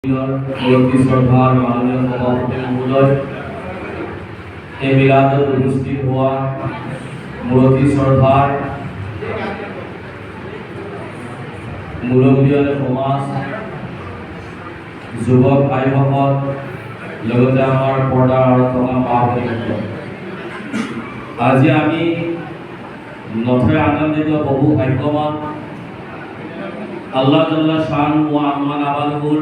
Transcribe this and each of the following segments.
মুরব্বী শ্রদ্ধার মাননীয় সভাপতি মহোদয়, এই মিলাদত উপস্থিত হওয়া মুরব্বী শ্রদ্ধার মুৰব্বী সমাজ, যুৱক ভাইসকল, লগতে আমাৰ পৰ্দাৰ আঁৰত থকা মা ভনীসকল, আজি আমি নথৈ আনন্দিত, বহু ভাগ্যৱান। আল্লাহ জাল্লা শান ওয়া আমান আবাদুল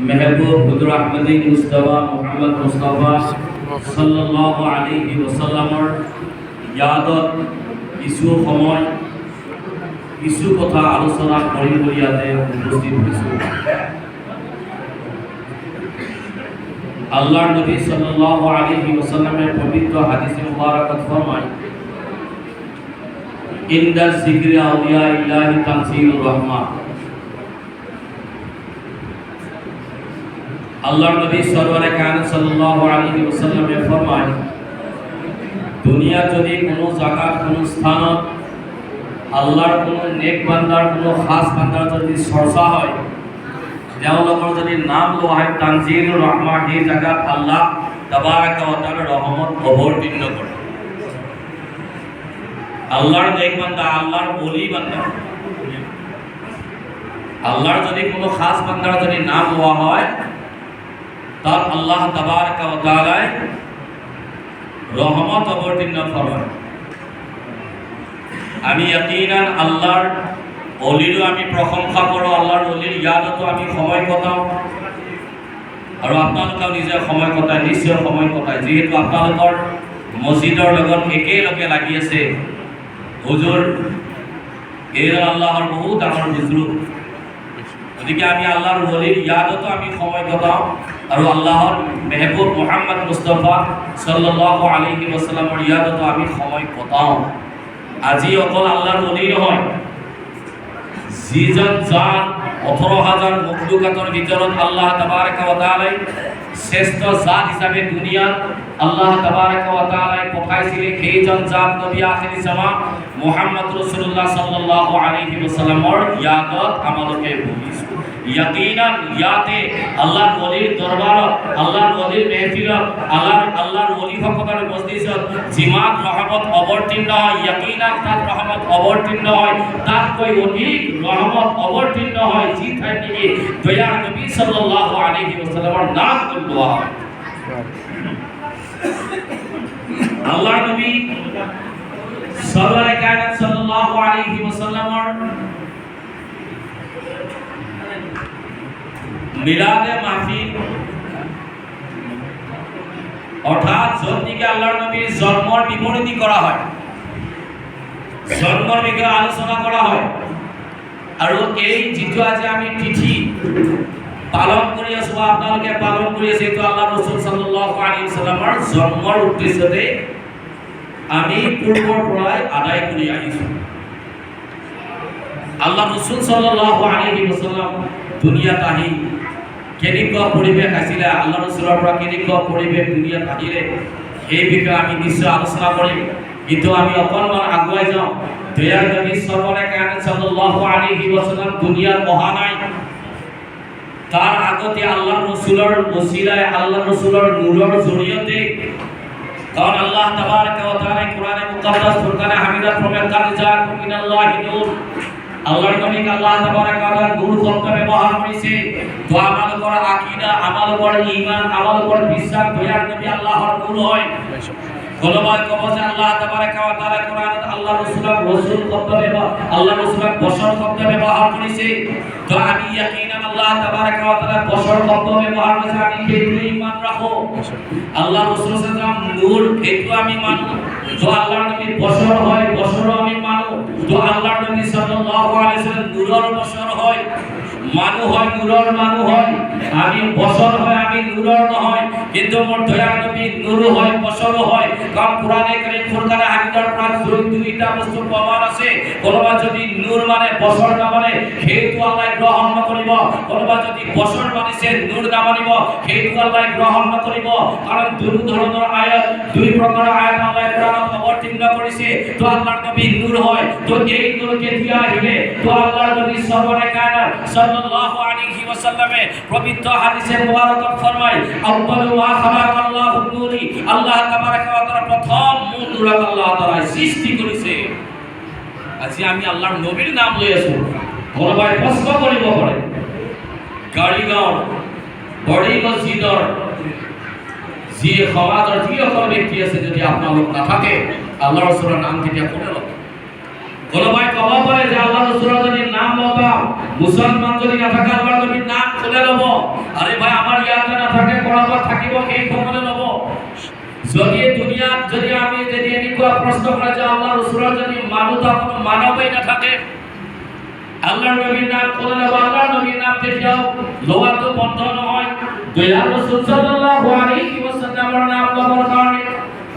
মেহবুব হুজুর আহমদী মুস্তাফা মুহাম্মদ মুস্তাফা সাল্লাল্লাহু আলাইহি ওয়াসাল্লামৰ ইয়াদত কিছু সময় কিছু কথা আলোচনা কৰিম বুলি ইয়াতে উপস্থিত হৈছোঁ। আল্লাহৰ নবী সাল্লাল্লাহু আলাইহি ওয়াসাল্লামের পবিত্র হাদিসে মুবারাকাত ফরমায়, ইনদা যিকরি আউলিয়া ইল্লাহি তানজিলুর রহমান। আল্লাহর নবী সরওয়ারে কায়নাত সাল্লাল্লাহু আলাইহি ওয়াসাল্লামে ফরমায়, দুনিয়া যদি কোনো জায়গা কোনো স্থানত আল্লাহর কোনো নেক বান্দার কোনো খাস বান্দার যদি চর্চা হয়, তেওঁলোকৰ যদি নাম লোৱা হয়, তানজিলুর রহমান, সেই জায়গাত আল্লাহ তাবারাকা ওয়া তাআলা রহমত অবতীর্ণ কৰে। আল্লাহর নেক বান্দা, আল্লাহর ওলি বান্দা, আল্লাহর যদি কোনো খাস বান্দার যদি নাম লোৱা হয়, তার আল্লাহ তাবারাকা ওয়া তাআলা রহমত অবতীর্ণ ফরমান। আমি ইয়াকিনান আল্লাহর ওলিরও আমি প্রশংসা কৰোঁ, আল্লাহর ওলির ইয়াদতো আমি সময় কটাওঁ, আৰু আপোনালোকেও নিজে সময় কটায়, নিশ্চয় সময় কটায়, যিহেতু আপোনালোকৰ মছজিদৰ লগত একেলগে লাগি আছে। হুজুর এইজন আল্লাহর বহু ডাঙৰ বুজুৰ্গ, গতিকে আমি আল্লাহর ওলির ইয়াদতো আমি সময় কটাওঁ, আৰু আল্লাহর মেহবুব মুহাম্মদ মুস্তাফা সাল্লাল্লাহু আলাইহি ওয়াসাল্লামৰ ইয়াদতো আমি সময় কটাওঁ। আজি অকল আল্লাহর ওলি নহয়, যিজন যাৰ 18,000 মখলুকাতৰ ভিতৰত আল্লাহ তাবাৰাকা ওয়া তাআলা শ্ৰেষ্ঠ জাত হিচাপে দুনিয়াত আল্লাহ তাবাৰাকা ওয়া তাআলা পঠাইছিলে, সেইজন জাত নবী আখিৰি জামান মুহাম্মদ ৰাসূলুল্লাহ সাল্লাল্লাহু আলাইহি ওয়াসাল্লামৰ ইয়াদত আমালোকে ভুগিছোঁ। ইয়াকিনান ইয়াতে আল্লাহর ওলির দরবারত, আল্লাহর ওলির মেহফিলত, আল্লাহর ওলি সকলৰ মজলিসত যিমান ৰহমত অৱতীৰ্ণ হয়, ইয়াকিনান তাত ৰহমত অৱতীৰ্ণ হয়, তাতকৈ অধিক ৰহমত অৱতীৰ্ণ হয় যি ঠাইত নেকি দয়াৰ নবী সাল্লাল্লাহু আলাইহি ওয়াসাল্লামৰ নাম লোৱা হয়। আল্লাহর নবী সরওয়ারে কায়নাত সাল্লাল্লাহু আলাইহি ওয়াসাল্লামৰ মিলাদে মাহফিল, অর্থাৎ যদিকে আল্লাহর নবীর জন্মের বিবরণী করা হয়, জন্মের বিষয়ে আলোচনা করা হয়, আর এই যেটো আজি আমি তিথি পালন কৰি আছো, আপোনালোকে পালন কৰি আছে, এইটো আল্লাহ ৰাসূল সাল্লাল্লাহু আলাইহি ওয়াসাল্লামৰ জন্মৰ উদ্দেশ্যতে আমি পূৰ্বৰ পৰাই আদায় কৰি আহিছো। আল্লাহ ৰাসূল সাল্লাল্লাহু আলাইহি ওয়াসাল্লাম দুনিয়াত আহি কেনেকুৱা পৰিৱেশ আছিলে, আল্লাহ ৰাসূলৰ পৰা কেনেকুৱা পৰিৱেশ দুনিয়াত আহিলে, সেই বিষয়ে আমি নিশ্চয় আলোচনা কৰিম। কিন্তু আমি অকণমান আগুৱাই যাওঁ। দয়াৰ নবী সৰকাৰে কায়নাত সাল্লাল্লাহু আলাইহি ওয়াসাল্লাম দুনিয়াত অহা নাই, তার আগতে আল্লাহ রাসূলের ওসিলায়, আল্লাহ রাসূলের নূরের জৰিয়তে, কারণ আল্লাহ তাবারাকা ওয়া তাআলা কোরআনে মুকাদ্দাস ফুরকানে হামিদা ফরমান, কাদ জাআকুম মিনাল্লাহি নূর। আল্লাহর নবীকে আল্লাহ তাবারাকা ওয়া তাআলা নূর শব্দ ব্যবহার করেছে। তো আমাল করা আকীদা, আমাল করা ঈমান, আমাল করা বিশ্বাস, দয়ার নবী আল্লাহর নূর হয়। কোনবাই কবজে আল্লাহ তাবারাকা ওয়া তাআলা কোরআনত আল্লাহ রাসূলের রাসূল শব্দ ব্যবহার, আল্লাহ রাসূলের বশর শব্দ ব্যবহার করেছে। তো আমি ইয়াকিনান আল্লাহ তাবারাকা ওয়া তাআলা বশর শব্দ ব্যবহার করেছে, আমি সেইটোই ঈমান রাখো। আল্লাহ রাসূল সাল্লাল্লাহু আলাইহি ওয়াসাল্লাম নূর, এইটো আমি মানো। তো আল্লাহর নবী বশর হয়, বশরও আমি মানো। তো আল্লাহর নবী সাল্লাল্লাহু আলাইহি ওয়াসাল্লাম নূরের বশর হয়, মানু হয়, নূরের মানু হয়। আমি বশর হয়, আমি নূরের নহয়, কিন্তু মোর দয়ার নবী নূর হয়, বশরও হয়। কারণ কোরআনে কারীম ফুরকানে হামিদার প্রাণ দুইটা বস্তু প্রমাণ আছে। কোনোবা যদি নূর মানে বশর না মানে, সেইটো আল্লাহ গ্রহণ নকৰিব। কোনোবা যদি বশর মানিছে নূর না মানিব, সেইটো আল্লাহ গ্রহণ নকৰিব। কারণ দুই ধৰণৰ আয়াত, দুই প্ৰকাৰৰ আয়াত আল্লাহ কোরআনত অৱতীৰ্ণ কৰিছে। তো আল্লাহৰ নবী নূর হয়, তো এই নূর কেতিয়া আহিলে? তো আল্লাহর নবী সরওয়ারে কায়নাত সাল্লাল্লাহু আলাইহি ওয়াসাল্লামে পবিত্র হাদিসে মুবারকাত ফরমায় আউয়ালু মা খালাকাল্লাহু নূরি, আল্লাহ তাবারাকা ওয়া তাআলা প্রথম নূর আল্লাহ তাআলা সৃষ্টি করেছে। আজি আমি আল্লাহর নবীর নাম লই আছো, কোনোবাই প্রশ্ন কৰিব পাৰে গাড়ীগাঁও বড়ি মসজিদৰ যি সমাজৰ যিসকল ব্যক্তি আছে, যদি আপোনালোক নাথাকে আল্লাহৰ ৰাসূলৰ নাম কেতিয়া কোনে ল'ব? কোনোবাই ক'ব পাৰে যে আল্লাহৰ ৰাসূলৰ যদি নাম লগাও, মুছলমান যদি নাথাকে আল্লাহৰ নবীৰ নাম কোনে ল'ব? আৰে ভাই আমাৰ ইয়াতে নাথাকে কৰবাত থাকিব, সেই কোনে ল'ব? যদি দুনিয়াত যদি আমি যদি এনেকুৱা প্ৰশ্ন কৰে যে আল্লাহৰ ৰাসূলৰ যদি মানুহ কোনো মানৱেই নাথাকে আল্লাহৰ নবীৰ নাম কোনে ল'ব? আল্লাহৰ নবীৰ নাম কেতিয়াও লোৱাটো বন্ধ নহয়। দয়াল রাসূল সাল্লাল্লাহু আলাইহি ওয়াসাল্লামের নাম লবার কারণে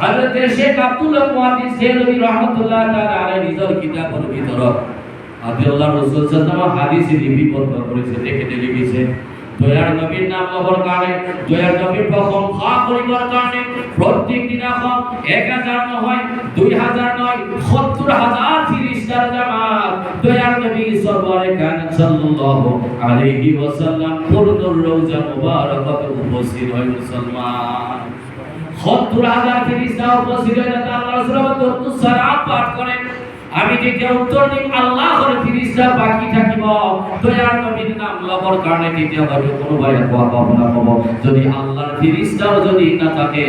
হযরত শেখ আব্দুল্লাহ মুহাদ্দিস দেলভী রাহমাতুল্লাহ তাআলা আলাইহি নিজের কিতাবের ভিতর আল্লাহর রাসূল সাল্লাল্লাহু আলাইহি হাদিসে লিপিবদ্ধ করেছে, দেখে লিখেছে দয়ার নবীর নাম লবার কারণে, দয়ার নবীর প্রশংসা করিবার কারণে প্রত্যেক দিন এখন 1000 নয় 2000 নয় 70000 ফেরেশতার জামাত দয়ার নবী সরওয়ারে কায়নাত সাল্লাল্লাহু আলাইহি ওয়াসাল্লাম পূর্ণর রওজা মুবারাকাতে উপস্থিত হয়। মুসলমান 70000 ফেরেশতা উপস্থিত হয়ে আল্লাহর রাসূলের দরুদ সালাম পাঠ করেন। আমি যে উত্তর দিই আল্লাহর ফেরেশতা বাকি থাকিব দয়ার নবীর নাম লবার কারণে দ্বিতীয় হয়তো কোনো ভাই ভাবনা পাব যদি আল্লাহর ফেরেশতাও যদি না থাকে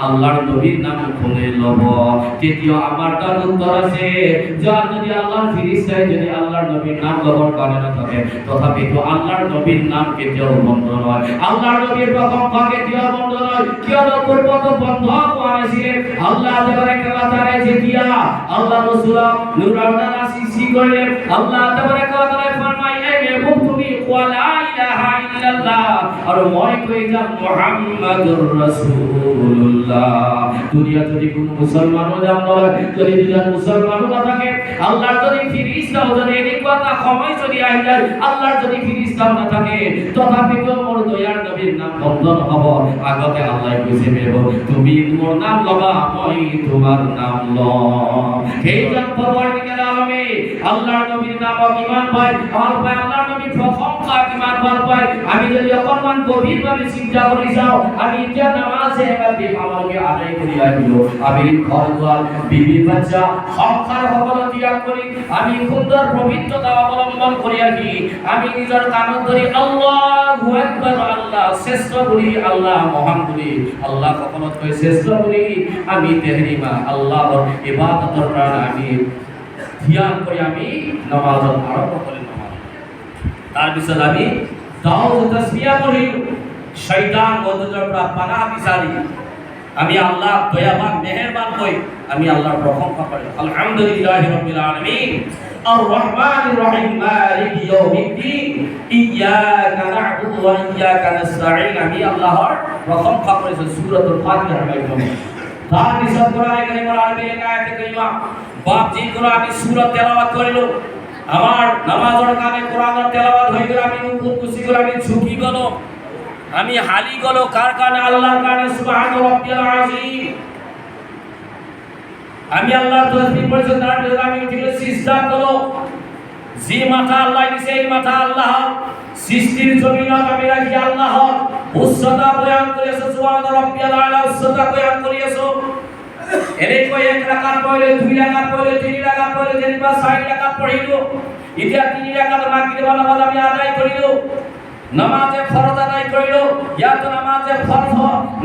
আল্লাহর নবীর নাম খুলে লব। তৃতীয় আমার তার উত্তর আছে যার যদি আল্লাহর ফেরেশতায় যদি আল্লাহর নবীর নাম লবার কারণে না থাকে তথাপি তো আল্লাহর নবীর নাম কেতিয়াও বন্ধ নয়, আল্লাহর নবীর প্রশংসা কেতিয়াও বন্ধ নয়। কিয়নো পূর্বত বন্ধ করেছিলেন আল্লাহ তাবারাকা ওয়া তাআলা যেতিয়া আল্লাহ রাসূল নূরানা সৃষ্টি করলেন আল্লাহ তাবারাকা ওয়া তাআলা ফরমায় হে মেহবুব তুমি লা ইলাহা ইল্লাল্লাহ আর মই কই যা মুহাম্মাদুর রাসূলুল্লাহ। দুনিয়া যদি কোন মুসলমানও জানো যদি দুনিয়া মুসলমানও না থাকে আল্লাহর যদি ফেরেশতাও যদি এই কথা সময় যদি আই যায় আল্লাহর যদি ফেরেশতাও না থাকে তথাপি তো মোর দয়ার নবীর নাম বন্ধন হব। আগতে আল্লাহ কইছে মেহবুব তুমি মোর নাম লবা মই তোমার নাম লম। এই জান পরওয়ারদিগার আলমে আল্লাহর নবীর নাম ঈমান পায় আমার পায় আল্লাহর নবীর প্রশংসা ঈমান পায়। আমি যদি অকমান গভীরভাবে চিন্তা করি যাও আমি যে নামাজে একাতি আমাকে আদায় করি আইলো আমি ঘরদ্বার বিবি বাচ্চা সংসার সকল ত্যাগ করি আমি সুন্দর পবিত্রতা অবলম্বন করি আমি নিজের কানন ধরি আল্লাহু আকবার আল্লাহ শ্রেষ্ঠ বলি আল্লাহ মহান বলি আল্লাহ কখনো কই শ্রেষ্ঠ বলি আমি তেহরিমা আল্লাহর ইবাদতের প্রাণ আমি ধ্যান করি আমি নামাজ আরম্ভ করি। নামাজ তার পিছত আমি দাউদ তাসবিহ পড়ি শয়তান বদজর পানাহ বিচারি আমি আল্লাহ দয়াবান মেহেরবান কই আমি আল্লাহর প্রশংসা করি আলহামদুলিল্লাহি রাব্বিল আলামিন আর রহমানির রহিম মালিক ইয়াউমিদ্দিন ইয়াকা না'বুদু ওয়া ইয়াকা নাস্তাঈন আমি আল্লাহর প্রশংসা করি। সূরাতুল ফাতিহার মাধ্যমে তার পিছত কোরআনে কারীমের আরবি লেখা আয়াতে কারিমা বাপ জি করে আমি সূরা তেলাওয়াত করিল আমার নামাজের কানে কোরআনের তেলাওয়াত হই গেল আমি রুকু খুশি করে আমি ঝুঁকি গেল আমি হালি গেল কার কানে আল্লাহর কানে সুবহান রাব্বিয়াল আযীম আমি আল্লাহর তাসবিহ পড়ছি তার জন্য আমি উঠে সিজদা গেল যে মাথা আল্লাহ দিয়েছে এই মাথা আল্লাহ সৃষ্টির জমিনত আমি রাখি আল্লাহ উচ্চতা বয়ান করেছে সুবহান রাব্বিয়াল আলা উচ্চতা বয়ান করেছে এনে কই এক রাকাত পড়লে দুই রাকাত পড়লে তিন রাকাত পড়লে যেন বা 6 রাকাত পড়িল ইতিয়া 3 রাকাত মাগরিব নামাজ আমি আদায় করিল নামাজে ফরজ আদায় করিল ইয়া তো নামাজে ফরজ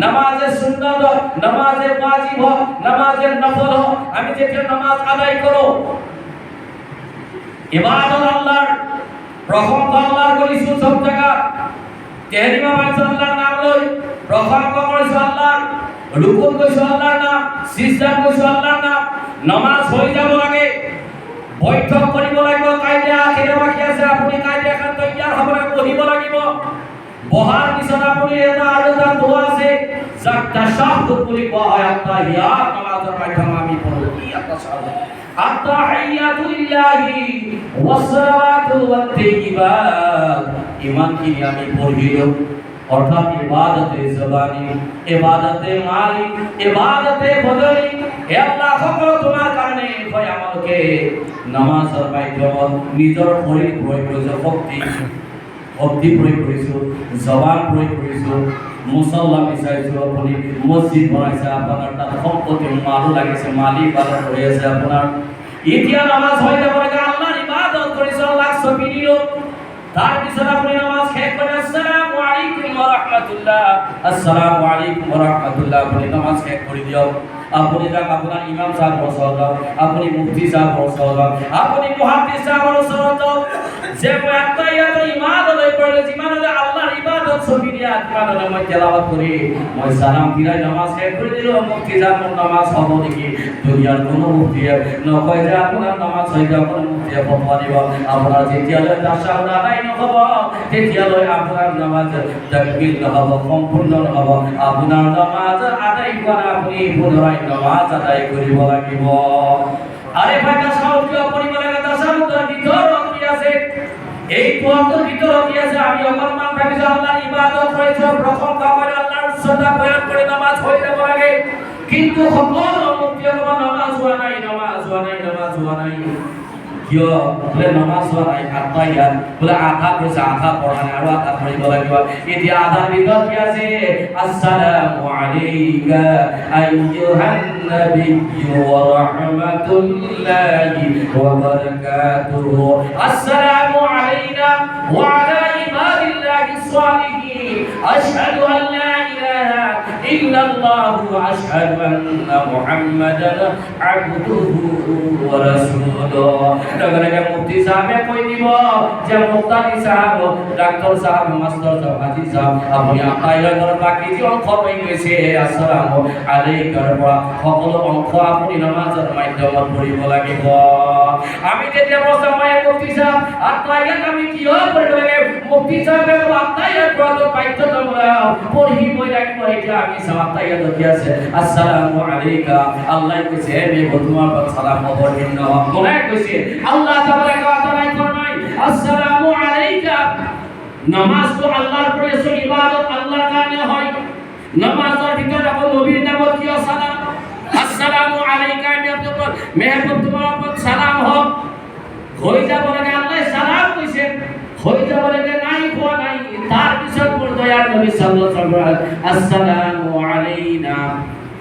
নামাজে সুন্নাত নামাজে ওয়াজিব নামাজে নফল আমি যে নামাজ আদায় করো ইবাদত আল্লাহর প্রশংসা আল্লাহর করিছো সব জায়গা তেহরিমা মাইছ আল্লাহর নাম লই প্রশংসা করিছো আল্লাহর রুকু কইছো আল্লাহর নাম সিজদা কইছো আল্লাহর নাম নামাজ হই যাব লাগে বৈঠক কৰিব লাগিব কাইদা আখিরে বাকি আছে আপুনি কাইদা এখন তৈয়ার হ'ব লাগে বহিব লাগিব বহাৰ পিছত আপুনি এটা আৰু এটা দোয়া আছে যাক তাশাহুদ বুলি কোৱা হয় আত্তাহিয়াত নামাজৰ মাধ্যমে আমি পঢ়ো কি আত্তাশাহুদ আত্তাহিয়াতু লিল্লাহি ওয়াসসালাতু ওয়াত-তাইয়িবাত ঈমান কি আমি পড়িলো অর্থাৎ ইবাদতে জবানি ইবাদতে মালি ইবাদতে বদনি হে আল্লাহ সকল তোমার কারণে হয় আমাকে নামাজের মাধ্যমে নিজের শরীর প্রয়োগ শক্তি শক্তি প্ৰয়োগ কৰিছোঁ, জবান প্ৰয়োগ কৰিছোঁ, মুছল্লা বিচাৰিছোঁ, আপুনি মছজিদ বনাইছে, আপোনাৰ তাত সম্পত্তি মালো লাগিছে, মালি পালন কৰি আছে আপোনাৰ। এতিয়া নামাজ হৈ যাব লাগে, আল্লাহৰ ইবাদত কৰিছোঁ, আল্লাহক চপি দিলোঁ। তাৰপিছত আপুনি নামাজ শেষ কৰি আসসালামু আলাইকুম ওয়া রাহমাতুল্লাহ, আসসালামু আলাইকুম ওয়া রাহমাতুল্লাহ, আপুনি নামাজ শেষ কৰি দিয়ক। আপুনি যাক আপোনাৰ ইমাম সাহেবৰ ওচৰত যাওক, আপুনি মুফতি সাহেবৰ ওচৰত যাওক, আপুনি মুহাদ্দিছ সাহেবৰ ওচৰত যাওক, যে মই আত্মায়াত ইমানলৈ পড়লে যিমানলৈ আল্লাহৰ ইবাদত ছবি দিয়া যিমানলৈ মই তেলাওয়াত কৰি মই সালাম ফিৰাই নামাজ শেষ কৰি দিলোঁ। মুফতি সাহেবৰ নামাজ হ'ব নেকি? দুনিয়াৰ কোনো মুফতিয়ে নকয় যে আপোনাৰ নামাজ হৈ যাব, কোনো মুফতিয়ে ফতোৱা দিব। আপোনাৰ যেতিয়ালৈ তাশাহুদ আদায় নহ'ব তেতিয়ালৈ আপোনাৰ নামাজ তাকবীৰ নহ'ব, সম্পূৰ্ণ নহ'ব। আপোনাৰ নামাজ আদায় কৰা আপুনি পুনৰাই নামাজ আদায় কৰিব লাগিব। আরে ভাই তাশাহুদ কিয় কৰিব লাগে? তাশাহুদৰ ভিতৰত কি আছে? এই তোয়ার ভিতৰত কি আছে? আমি অকলমান ভাবিছো আল্লাহৰ ইবাদত কৰিছো, প্ৰথম কামৰে আল্লাহৰ উচ্চতা বয়ান কৰি নামাজ হৈ যাব লাগে, কিন্তু সকলো মুক্তিৰ নামাজ হোৱা নাই, নামাজ হোৱা নাই, নামাজ হোৱা নাই। কিয়? বোলে নামাজ হোৱা নাই, আত্মায়াত বোলে আধা কৰিছে, আধা পঢ়া নাই, আৰু আধা পঢ়িব লাগিব। এতিয়া আধাৰ ভিতৰত কি আছে? আসসালামু আলাইকা আইয়ুহান নাবিয়্যু ওয়া রাহমাতুল্লাহি ওয়া বারাকাতুহু, আসসালামু আলাইনা ওয়া আলা ইবাদিল্লাহিস সালিহিন, আশহাদু আন লা ইলাহা ইল্লাল্লাহ ওয়া আশহাদু আন্না মুহাম্মাদান আবদুহু ওয়া রাসূলুহু। নগরকে মুফতি সাহেব কই দিব যে মুক্তাদি সাহেব, ডাক্তার সাহেব, মাস্টার সাহেব, হাজি সাহেব, আপনি আতায়াতর বাকি যে অংশ রয়ে গেছে আসসালামু আলাইকুম পড়া সকলো অংশ আপনি নামাজের মাধ্যমত পড়িব লাগিব। আমি যেতিয়া বসামায় মুফতি সাহেব আতায়াত আমি কিয় পড়িব লাগে? মুফতি সাহেব আতায়াত পড়াতো বাধ্যতামূলক, পড়িবই লাগিব। এটা আমি আতায়াত কি আছে? আসসালামু আলাইকা, আল্লাহ কইছে হে তোমার সালাম অবতীর্ণ হও। কোনে কইছে? আল্লাহ তাবারাকা ওয়া তাআলা ফরমায় আসসালামু আলাইকা। নামাজ তো আল্লাহর পড়েছে, ইবাদত আল্লাহর কারণে হয়। নামাজের ভিতরে যখন নবীর নামত কি সালাম, আসসালামু আলাইকা, মেহবুব তোমার উপর সালাম হোক। হই যাব লাগে আল্লাহ সালাম কইছে, হই যাব লাগে নাই কোয়া নাই। তার পিছত মোর দয়ার নবী সাল্লাল্লাহু আলাইহি ওয়াসাল্লাম আসসালামু আলাইনা,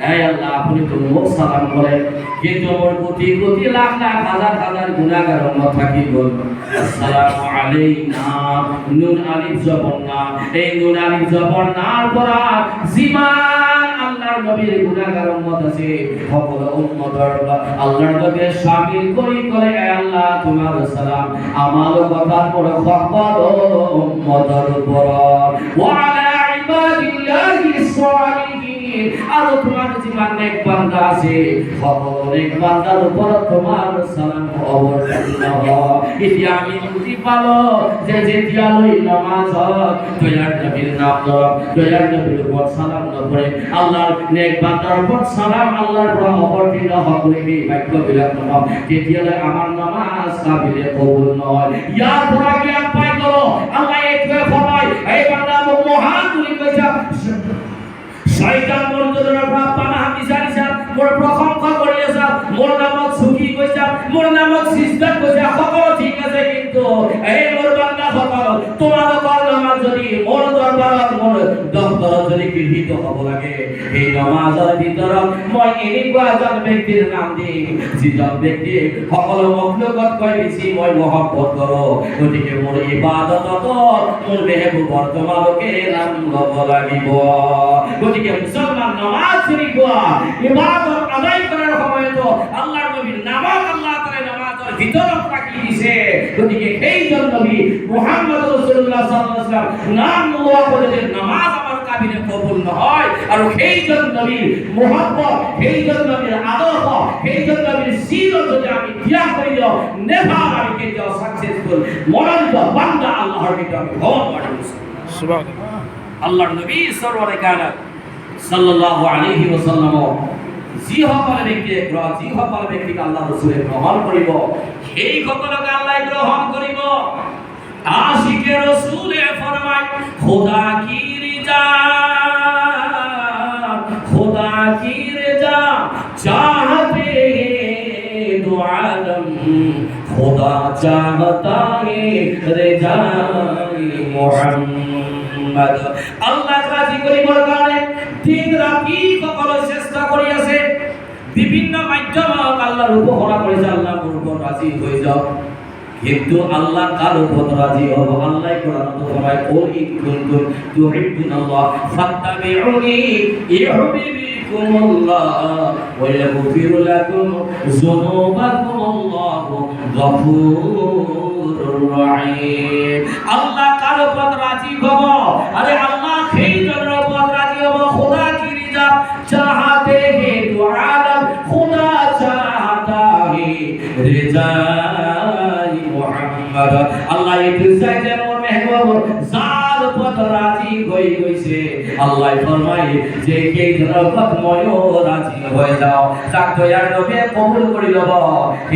হে আল্লাহ আপনি তো মোক সালাম করেন, কিন্তু মোর কোটি কোটি লাখ লাখ হাজার হাজার গুনাহগার উম্মত থাকিব। আসসালামু আলাইনা, নুন আলিফ জবর না, এই নুন আলিফ জবর নার পরা জিমান আল্লাহর নবীর গুনাহগার উম্মত আছে, সকল উম্মতর আল্লাহর নবীর শামিল করি করে হে আল্লাহ তোমার সালাম আমার কথার পর সকল উম্মতর উপর ওয়া আলা ইবাদিল্লাহিস সালিহিন, আর তোমার জীবন নেক বান্দা আছে সকল নেক বান্দার উপর তোমার সালাম অবতীর্ণ হয়। এটি আমি বুঝি পালো যে যেতিয়া লই নামাজ দয়ার নবীর নাম ধর, দয়ার নবীর উপর সালাম না পড়ে আল্লাহর নেক বান্দার উপর সালাম আল্লাহর উপর অবতীর্ণ হবে বাক্য বিলাপ নাম, তেতিয়া আমার নামাজ কাবিলে কবুল নয়। ইয়ার পরে জ্ঞান পাই গেল আল্লাহ একবার ফরমায় এই বান্দা মহান তুমি কইছা শয়তান মোর জন্য পানা বিচারিছা, মোর প্রশংসা করিয়াছা, মোর নামত সুখী কইছা, মোর নামত সিজদা কইছা, সকল ঠিক আছে, কিন্তু এই মোর বান্দা সকল তোমার নামাজ যদি মোর দরবারত মোর দপ্তর যদি গৃহীত হব লাগে, এই নামাজের ভিতৰত মই এনেকুৱা এজন ব্যক্তির নাম দিম যিজন ব্যক্তি সকল মখলুকত কৈ বেছি মই মহব্বত কৰো। গতিকে মোৰ ইবাদতত মোৰ মেহবুবৰ তোমালোকে নাম ল'ব লাগিব। গতিকে মুসলমান নামাজ শরীফ ইবাদত আদায় করার সময়তো আল্লাহর নবীর নামক আল্লাহ তাআলা নামাজের ভিতরত রাখি দিয়েছে। গতিকে এই জন্য নবী মুহাম্মদ রাসূলুল্লাহ সাল্লাল্লাহু আলাইহি ওয়াসাল্লাম নাম লওয়া করে যে নামাজ আমার কাবিলে কবুল নহয়, আর এই জন্য নবীর মুহাব্বত, এই জন্য নবীর আদব, এই জন্য নবীর সিরত যদি আমি ত্যাগ করি দিও, নেভার আমি কিন্তু সাকসেসফুল মনোনীত বান্দা আল্লাহর ভিতরে আমি হওয়ার পারি। সুবহানাল্লাহ। আল্লাহর নবী সরওয়ারে কায়নাত সাল্লাল্লাহু আলাইহি ওয়াসাল্লাম যি সকল ব্যক্তিকে আল্লাহ রাসূলে গ্রহণ করিব, সেই সকলকে আল্লাহ গ্রহণ করিব। আশিকে রাসূলে ফরমায় খোদা কি রিজা, খোদা কি রিজা চাহতে দো আলম, खुदा चाहता है रिजाए मुहम्मद আল্লাহ রাজি করিবার কারণে দিন রাতি সকল চেষ্টা করিয়াছে বিভিন্ন মাধ্যম আল্লাহর উপহার করেছে আল্লাহর উপর রাজি হয়ে যাও কিন্তু আল্লাহ কার উপর রাজি হবো আল্লাহ কোরআন তো ফরমায় কুল ইন কুনতুম তুহিব্বুনাল্লাহ ফাত্তাবিউনি ইউহিব্বুকুমুল্লাহ ওয়া ইয়াগফির লাকুম যুনুবাকুম আল্লাহু গফুরুর রহিম আল্লাহ কার উপর রাজি হবো আরে আল্লাহ সেই জনের উপর রাজি হবো খোদা কি রিজা চাহতে হে তো আলম খোদা চাহতা হে রিজা আল্লাহ একটু চাইতে মোর মেহবুব যার উপর রাজি হইছে আল্লাহ ফরমায় যে কে জরফত ময়ো রাজি হয়ে যাও যাক দয়ার নবী কবুল করি লব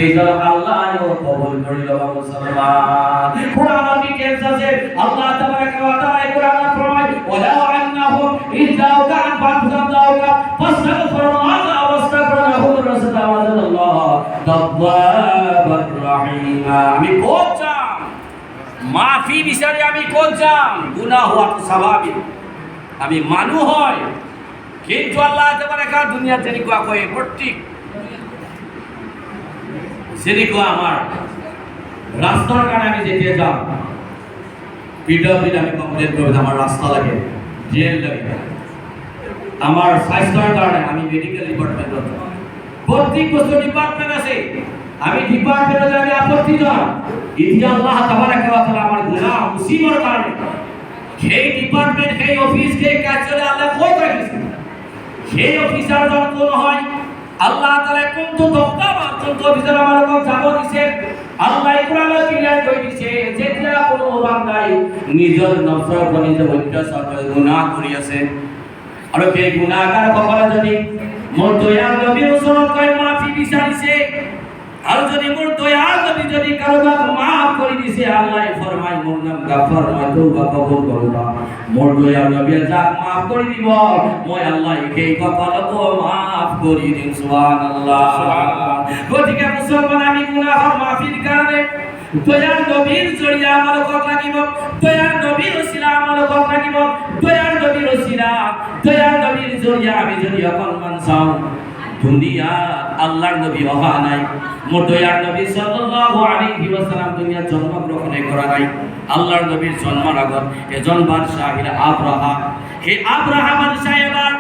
এই জন্য আল্লাহও কবুল করি লব মুসলমান কোরআনে কি আছে আল্লাহ তাবারাকা ওয়া তাআলা কোরআনে ফরমায় ওয়ালা আন্নাহুম ইযাও কান ফাতযাওকা ফাস্তাগফিরুল্লাহ ওয়াস্তাগফিরুহু রাসূলুল্লাহ তাওয়াবার রহিম আমি কোচা মাফি বিচারে আমি কোচাম গুনাহ হওয়া তো স্বাভাবিক আমি মানু হয় কিন্তু আল্লাহ তাবারাকা দুনিয়া জানি কোয়া কয় প্রত্যেক সেনি কোয়া আমার রাস্তার কারণে আমি যেতে যাব পিডব্লিউডি আমি কমপ্লেইন করব আমার রাস্তা লাগে জেল লাগে আমার স্বাস্থ্যের কারণে আমি মেডিকেল ডিপার্টমেন্ট প্রত্যেক বছর ডিপার্টমেন্ট আছে আমি ডিপার্টমেন্টে আমি আপত্তি জানাই ইতি আল্লাহ তাবারাকা ওয়া তাআলা আমার গুনাহ মুসিবতের কারণে সেই ডিপার্টমেন্ট সেই অফিস সেই কার্যালয় আল্লাহ কই রাখিছে সেই অফিসার জন কোন হয় আল্লাহ তাআলা কোন তো দক্তাবা কোন তো অফিসার আমার কোন যাব দিছে আল্লাহ কোরআনে ক্লিয়ার কই দিছে যেটা কোন বান্দাই নিজের নফসের উপর নিজে অত্যাচার করে গুনাহ করিয়াছে আর এই গুনাহগার কপালে যদি মোর দয়াল নবী রাসূল কয় মাফি বিচারিছে আর যদি মোর দয়াল নবী যদি কারোবা maaf করে দিছে আল্লাহ ফরমায় মোর নাম গাফার মই তওবা কবুল করবা মোর দয়াল নবী যা maaf করে দিব মই আল্লাহ এই কপালক maaf করে দিন সুবহানাল্লাহ গতিকে মুসলমান আমি গুনাহর মাফির কারণে দয়াল নবীর জড়িয়া আমার কত লাগিব দয়াল নবীর ওসিলা আমার কত লাগিব দয়াল নবীর ওসিলা দয়াল নবীর জড়িয়া আমি যদি অকলমান চাও দুনিয়া আল্লাহর নবী অহা নাই মোর দয়াল নবী সাল্লাল্লাহু আলাইহি ওয়াসাল্লাম দুনিয়া জন্মগ্রহণ করা নাই আল্লাহর নবীর জন্মের আগত এজন বাদশা হিলা আব্রাহা হে আব্রাহা বাদশা এবার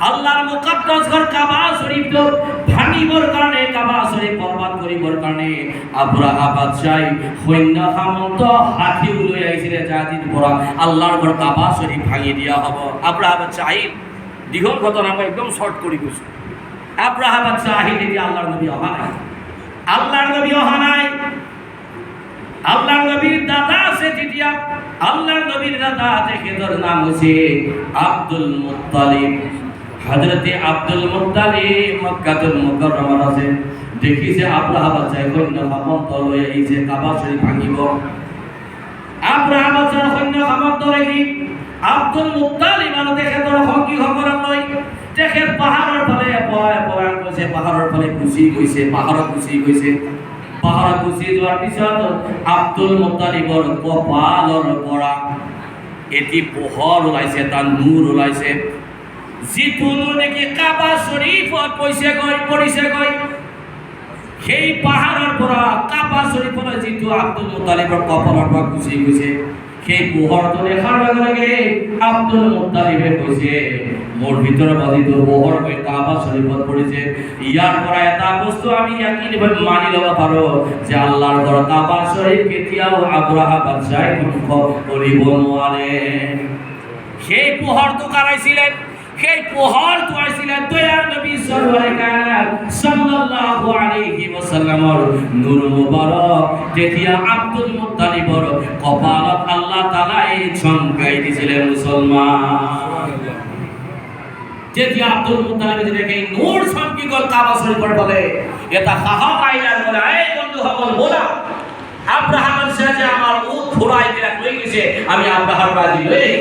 আল্লাহর মুকদ্দাস ঘর কাবা শরীফ তো ভাঙিবর কারণে কাবা শরীফ বরবাদ করিবর কারণে আব্রাহা বাদশাই সৈন্য সামন্ত হাতি উলাই আইছিলে জাহাজিত পরা আল্লাহর ঘর কাবা শরীফ ভাঙি দিয়া হব আব্রাহা বাদশা আইল দীঘল ঘটনা আমি একদম শর্ট করি কইছি আব্রাহা বাদশা আহিল দি আল্লাহর নবী অহা নাই আল্লাহর নবী অহা নাই আল্লাহর নবীর দাদা আছে যেটা আল্লাহর নবীর দাদা দেখে তার নাম হচ্ছে আব্দুল মুত্তালিব হযরতে আব্দুল মুত্তালিব মক্কাতুল মুকাররমার আছে দেখিছে আব্রাহা বাদশা সৈন্য সামন্ত লই আইছে কাবা শরীফ ভাঙিব আব্রাহা বাদশা সৈন্য সামন্ত লাগি আব্দুল মুত্তালিব মানে দেখে তোর কি খবর লই দেখে পাহাড়ের ফালে পড়া কইছে পাহাড়ের ফালে খুশি কইছে পাহাড় খুশি কইছে পাহাড় খুশি যাওয়ার পিছত আব্দুল মুত্তালিবর কপালর পড়া এটি পোহর ওলাইছে তার নূর ওলাইছে যিটো নূর নাকি কাবা শরীফত পড়িছে গই সেই পাহাড়ের পৰা কাবা শরীফত যিটো আব্দুল মুত্তালিবর কপালর পৰা খুশি কইছে সেই পোহরটো দেখার লগে লগে আব্দুল মুত্তালিবে কইছে মোর ভিতর বাজিত পোহর কই কাবা শরীফত পড়িছে ইয়ার পরা এটা বস্তু আমি ইয়াকিনভাবে মানি লব পারো যে আল্লাহর ঘর কাবা শরীফ কেতিয়াও আব্রাহা বাদশাহ ধ্বংস করিব নোৱাৰে সেই পোহর তো কারাইছিলেন সেই পোহর তো আইছিলেন দয়ার নবী সাল্লাল্লাহু আলাইহি ওয়াসাল্লামর নূর মুবারক যেতিয়া আব্দুল মুত্তালিবর কপালত আল্লাহ তাআলা এই চমকাই দিছিলেন মুসলমান যেতিয়া আব্দুল মুত্তালিব দেখে নূর চমকি গল কাবা শরীফের বলে এটা সাহস আইলার বলে এই বন্ধু সকল বলা আব্রাহামের সাথে আমার উট ঘোড়ায় দিলা কই গেছে আমি আব্রাহার বাজি লই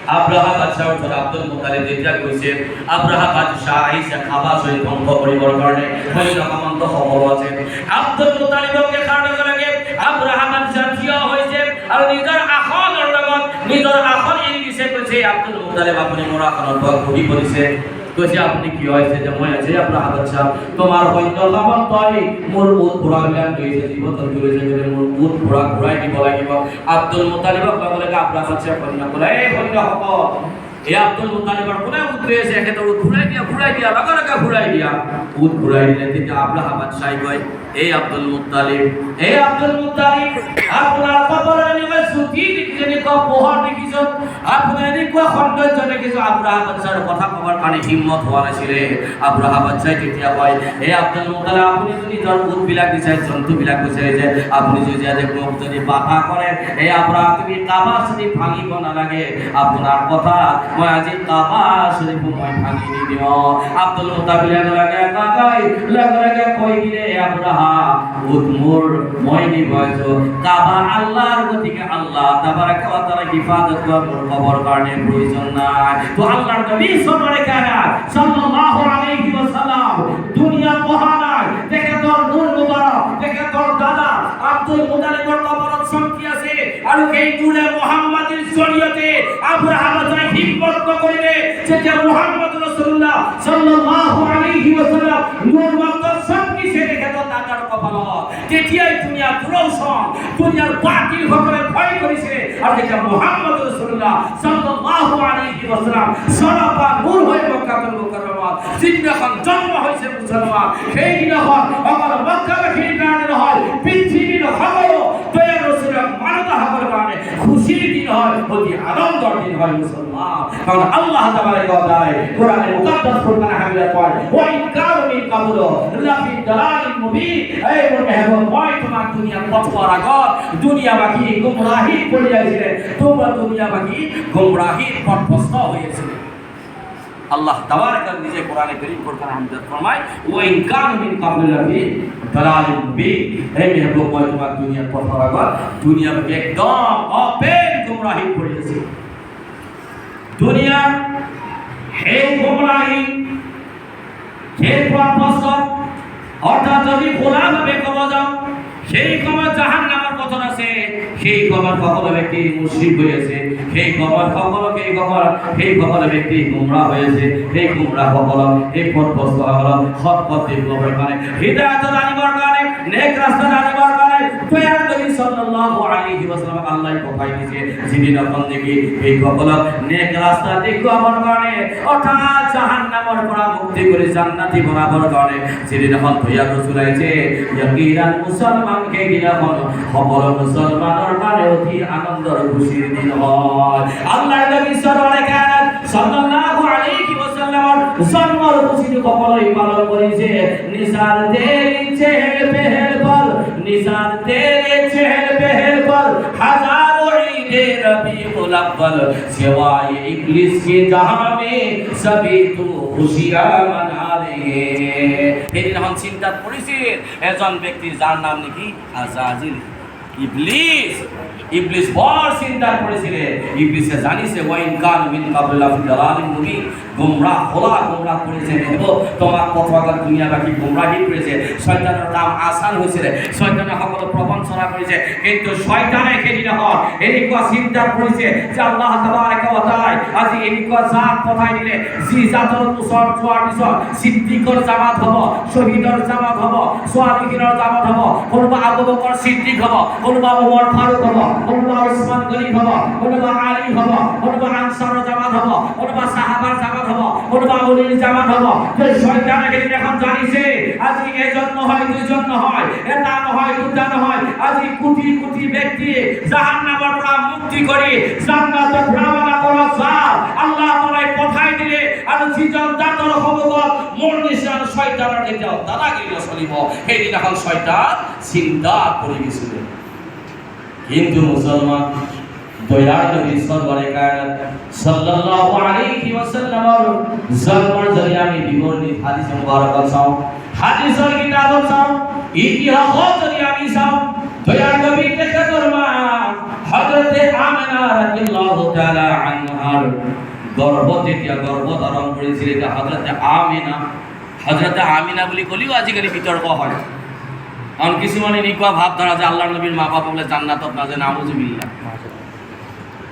আব্রাহা বাদশাহ উঠল আব্দুল মুত্তালিব যেটা কইছে আব্রাহা বাদশাহ আইসা কাবা শরীফ ধ্বংস করিবার কারণে সৈন্য সামন্ত খবর আছে আব্দুল মুত্তালিবকে কারণে লাগে আব্রাহাম জাতীয় হয়েছে আর নিজের আখনৰ লগত নিজের আখন এৰি দিছে কৈছে আব্দুল মুতালিব আপুনি মোৰ আখনৰ পৰা ঘূৰি পৰিছে কৈছে আপনি কি হয়েছে যে মই আছে আপনার হাত সাহেব তোমার হইত লাভন তই মোর উট ঘোড়া জ্ঞান হয়েছে জীবন তুলেছে বলে মোর উট ঘোড়া ঘোড়াই দিব লাগিব আব্দুল মুতালিবক বলে আপনার হাত সাহেব কন্যা বলে এই কন্যা হব এই আব্দুল মুতালিবর কোনে উট রয়েছে এখানে উট ঘুরাই দিয়া লাগা ঘুরাই দিয়া উট ঘুরাই দিলে তিনি আব্রাহাম বাদশাহ কয় এই আব্দুল মুতালিব আপনার কবরের নিমে সুতি দেখিছেন ক পোহর দেখিছেন আপনার এনেকুৱা সৌন্দর্য দেখিছেন আব্রাহাম বাদশাহৰ কথা কবার কাৰণে হিম্মত হোৱা নাছিলে আব্রাহাম বাদশাহ তেতিয়া কয় এই আব্দুল মুতালিব আপুনি যদি তৰ উট বিলাক বিচাই জন্তু বিলাক বিচাই যে আপুনি যদি মোক যদি বাধা কৰে এই আব্রাহাম তুমি কাবা শরীফ ভাঙিব নালাগে আপোনাৰ কথা মই আজি কাবা শরীফ মই ভাঙি দিম আব্দুল মুতালিব লাগে কাকাই লাগে কই দিলে আব্রাহাম উট মোর মই নিবাইছো কাবা আল্লাহর গতিকে আল্লাহ তাবারাক ওয়া তাআলা হিফাজত করা মোর কবর কারণে প্রয়োজন নাই তো আল্লাহর নবী সাল্লাল্লাহু আলাইহি ওয়াসাল্লাম দুনিয়া মহানায় দেখে তোর নূর মুবারক দেখে তোর দাদা আব্দুল মুতালিবর কবরত শান্তি আছে আর এই নূরে মুহাম্মাদের শরীয়তে আব্রাহাম যাই হিম্মত করিলে যে মুহাম্মদ রাসূলুল্লাহ সাল্লাল্লাহু আলাইহি ওয়াসাল্লাম নূর মাত্র শান্তি সে দেখে তোর দাদার কবরত তেতিয়াই দুনিয়া দুরৌসন দুনিয়ার বাতিল সকলে ভয় করেছে আর যেটা মুহাম্মদ রাসূলুল্লাহ সাল্লাল্লাহু আলাইহি ওয়াসাল্লাম সরাপা নূর হয়ে মক্কাতুল মুকাররমা জিন্নাখন জন্ম হয়েছে মুসলমান সেই দিনখন আমার মক্কাবাসীর কারণে হয় পৃথিবীর খবর দয়ার রাসূলের মানবতা হবার কারণে খুশির দিন হয় অতি আনন্দের দিন হয় মুসলমান কারণ আল্লাহ তাবারাক ওয়া তাআলা কোরআনে মুকাদ্দাস ফুরকান হামিদা কয় ওয়া ইন কানু মিন কাবলু লাফি দালালিন মুবিন এই মেহবুব মই তোমার দুনিয়া পথ পারাগত দুনিয়াবাসী গুমরাহির পড়ে যাইছিলেন তোমরা দুনিয়াবাসী গুমরাহির পথভ্রষ্ট হয়েছিলে আল্লাহ তাবারাক নিজে কোরআনে কারীম ফুরকান হামিদা ফরমায় ওয়া ইন কানু মিন কাবলু লাফি দালালিন মুবিন এই মেহবুব মই তোমার দুনিয়া পথ পারাগত দুনিয়াবাসী একদম অপেন গুমরাহির পড়ে গেছে দুনিয়ার এই গুমরাহি এই পথভ্রষ্ট অর্থাৎ যদি খোলাভাবে কবর যাও সেই কবর জাহান্নামের পথন আছে সেই কবর কখনো ব্যক্তি মুশরিক হয়েছে সেই কবর কখনো সেই কবর ব্যক্তি গুমরাহ হয়েছে সেই গুমরাহ কখনো এই পথভ্রষ্ট হলো সৎ পথ দেখবার কারণে হিদায়াত জানিবার কারণে নেক রাস্তা জানিবার কারণে দয়ার নবী সাল্লাল্লাহু আলাইহি ওয়াসাল্লাম আল্লাহ কোথায় দিয়েছে যিনি যখন দেখি এই কখনো নেক রাস্তা দেখবার কারণে অর্থাৎ জাহান্নামের পৰা মুক্তি করে জান্নাতি বানাবার কারণে যিনি যখন দয়ার রাসূল আইছে ইয়াকিনান মুসলমান কে দিনাখন সকল মুসলমানের কারণে অতি আনন্দের খুশির দিন হয় আল্লাহর নবী সাল্লাল্লাহু আলাইহি ওয়াসাল্লাম জন্মের খুশি সকলেই পালন করেছে নিসার তেরি চেহেল পেহেল পর নিসার তেরি চেহেল পেহেল পর হাজারো ঈদে রবিউল আউয়াল সিওয়ায়ে ইবলিস के जहां में सभी तो खुशियां मना रहे এই যখন চিন্তা করেছে একজন ব্যক্তি যার নাম নাকি আজাজিল ইবলিস বড় চিন্তা করেছিলেন ইবলিসে জানিছে ওয়াইন কান মিন কাবলা ফি দালালিন মুবিন গুমরাহ করেছে দেখো তোমার পথবাগান দুনিয়াবাসী গুমরাহি করেছে শয়তানের কাম আসান হয়েছে শয়তানে সকল প্রবঞ্চনা করেছে কিন্তু শয়তানে খেলি নহয় এনেকুৱা চিন্তা করেছে যে আল্লাহ তাবারাক ওয়া তাআলা আজি এনেকুৱা জাত পঠাই দিলে যি জাতৰ ওচৰ যোৱাৰ পিছত সিদ্দিকৰ জামাত হ'ব শহীদৰ জামাত হ'ব সালিহিনৰ জামাত হ'ব কোনোবা আবু বকর সিদ্দিক হ'ব কোনোবা ওমর ফারুক হ'ব কোনোবা উসমান গনি হ'ব কোনোবা আলী হ'ব কোনোবা আনসারের জামাত হ'ব কোনোবা সাহাবার জামাত হ'ব কোনোবা ওলির জামাত হ'ব তো শয়তান এখন জানিছে আজি এজন নহয় দুইজন নহয় এটা নহয় দুটা নহয় আজি কোটি কোটি ব্যক্তি জাহান্নামের পৰা মুক্তি কৰি জান্নাতে ভ্রমণ করা যায় আল্লাহ তাআলা পঠাই দিলে আর যিজন জাতৰ হবগত মোর নিশান শয়তানের এটা দাদাগিরি চলিব সেই দিন এখন শয়তান চিন্তা কৰি দিছিল হিন্দু মুসলমান দয়ার নবী সাল্লাল্লাহু আলাইহি ওয়াসাল্লাম জন্মের জরিয়া আমি বিবরণী হাদিস মুবারক চাও হাদিসের কিতাব চাও ইতিহাস যদি আমি চাও দয়ার নবী থেকে করমা হযরতে আমিনা রাদিয়াল্লাহু তাআলা আনহার গর্ভ ধারণ করেছিল এটা হযরতে আমিনা বুলি কলিও আজিকালি বিতর্ক হয় কারণ কিছুমান এনেকুৱা ভাব ধৰা যে আল্লাহৰ নবীৰ মা বাপ বোলে জান্নাতত নাযায়, নাউজুবিল্লাহ।